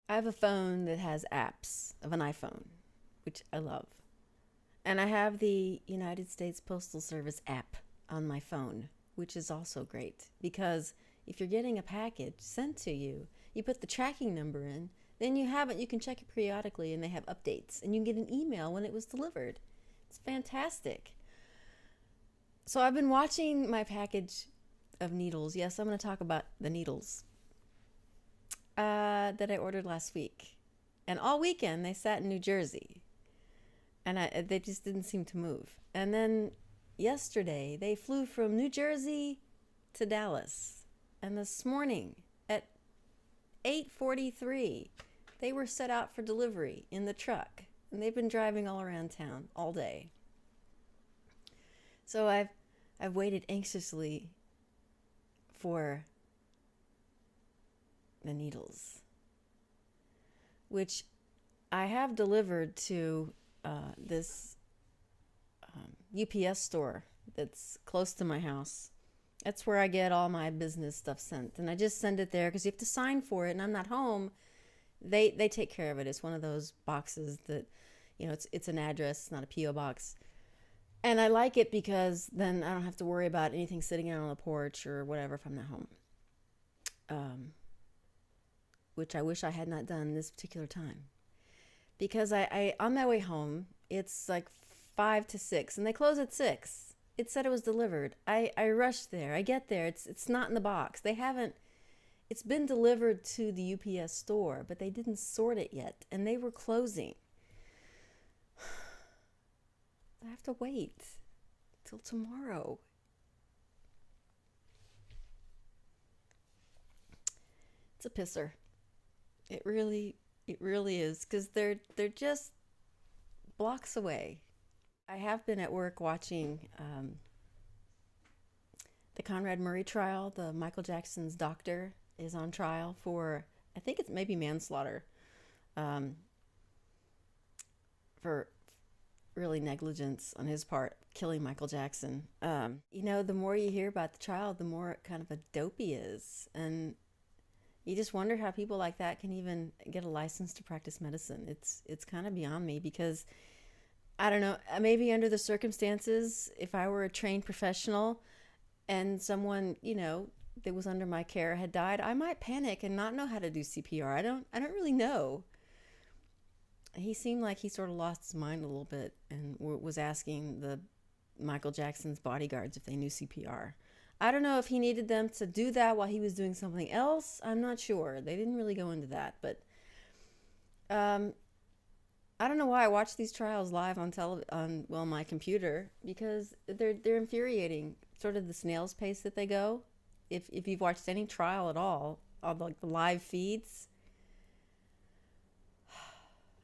I have a phone that has apps of an iPhone, which I love. And I have the United States Postal Service app on my phone, which is also great because if you're getting a package sent to you, you put the tracking number in, then you have it, you can check it periodically and they have updates and you can get an email when it was delivered. It's fantastic. So I've been watching my package of needles. Yes, I'm going to talk about the needles that I ordered last week. And all weekend they sat in New Jersey and they just didn't seem to move. And then yesterday they flew from New Jersey to Dallas. And this morning at 8:43 they were set out for delivery in the truck. And they've been driving all around town all day. So I've waited anxiously for the needles, which I have delivered to this UPS store that's close to my house. That's where I get all my business stuff sent, and I just send it there because you have to sign for it, and I'm not home. They take care of it. It's one of those boxes that, it's an address, it's not a PO box. And I like it because then I don't have to worry about anything sitting out on the porch or whatever if I'm not home. Which I wish I had not done this particular time. Because I on my way home, it's like 5 to 6, and they close at 6. It said it was delivered. I rushed there. I get there. It's not in the box. They haven't. It's been delivered to the UPS store, but they didn't sort it yet, and they were closing. I have to wait till tomorrow. It's a pisser. It really is because they're just blocks away. I have been at work watching the Conrad Murray trial. The Michael Jackson's doctor is on trial for, I think it's maybe manslaughter, um, for really negligence on his part, killing Michael Jackson. The more you hear about the trial, the more kind of a dope he is, and you just wonder how people like that can even get a license to practice medicine. It's kind of beyond me because I don't know, maybe under the circumstances, if I were a trained professional and someone, that was under my care had died, I might panic and not know how to do CPR. I don't really know. He seemed like he sort of lost his mind a little bit and was asking the Michael Jackson's bodyguards if they knew CPR. I don't know if he needed them to do that while he was doing something else. I'm not sure. They didn't really go into that, but um, I don't know why I watch these trials live on my computer because they're infuriating. Sort of the snail's pace that they go. If you've watched any trial at all on like the live feeds,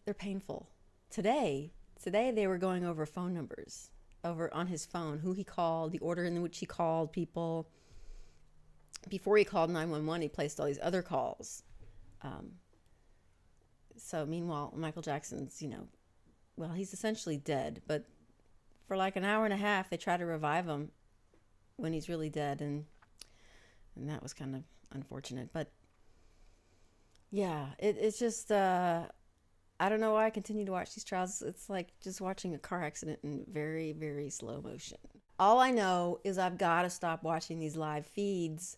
they're painful. Today, today they were going over phone numbers over on his phone, who he called, the order in which he called people. Before he called 911, he placed all these other calls. Um, so meanwhile, Michael Jackson's, well, he's essentially dead, but for like an hour and a half, they try to revive him when he's really dead, and that was kind of unfortunate. But yeah, it's just I don't know why I continue to watch these trials. It's like just watching a car accident in very, very slow motion. All I know is I've got to stop watching these live feeds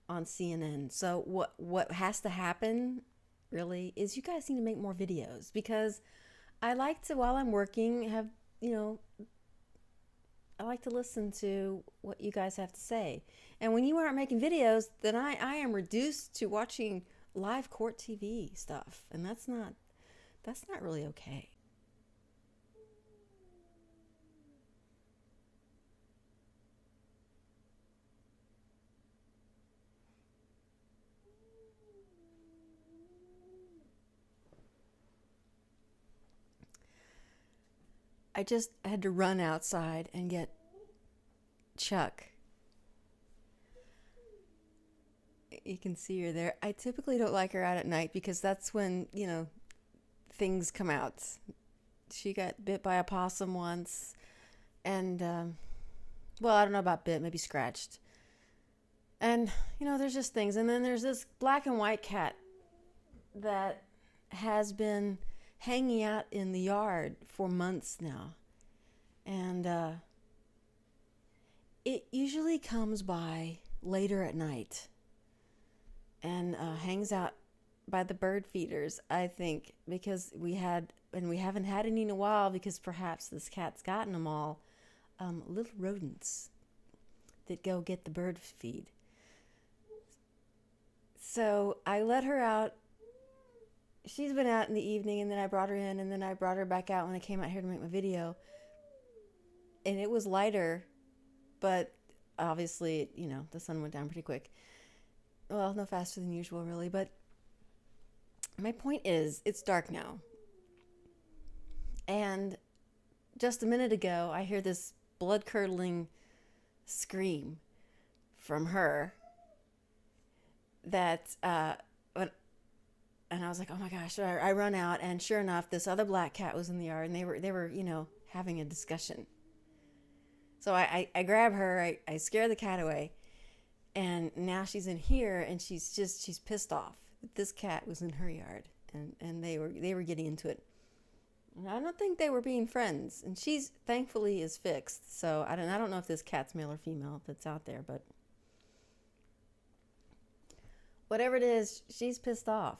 on CNN. So what has to happen really is you guys need to make more videos because I like to, while I'm working, have, I like to listen to what you guys have to say. And when you aren't making videos, then I am reduced to watching live court TV stuff, and that's not really okay. I just had to run outside and get Chuck. You can see her there. I typically don't like her out at night because that's when, things come out. She got bit by a possum once, and, well, I don't know about bit, maybe scratched. And, there's just things. And then there's this black and white cat that has been hanging out in the yard for months now. And it usually comes by later at night and hangs out by the bird feeders, I think, because we haven't had any in a while because perhaps this cat's gotten them all, little rodents that go get the bird feed. So I let her out. She's been out in the evening, and then I brought her in, and then I brought her back out when I came out here to make my video. And it was lighter, but obviously, the sun went down pretty quick. Well, no faster than usual, really. But my point is, it's dark now. And just a minute ago, I hear this blood-curdling scream from her that, and I was like, oh my gosh. So I run out, and sure enough, this other black cat was in the yard, and they were having a discussion. So I grab her, I scare the cat away, and now she's in here, and she's pissed off that this cat was in her yard, and they were getting into it. And I don't think they were being friends, and she's thankfully is fixed. So I don't know if this cat's male or female that's out there, but whatever it is, she's pissed off,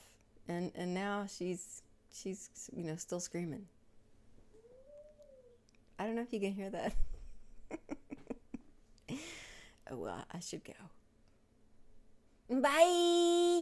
and now she's still screaming. I don't know if you can hear that. Oh well, I should go. Bye.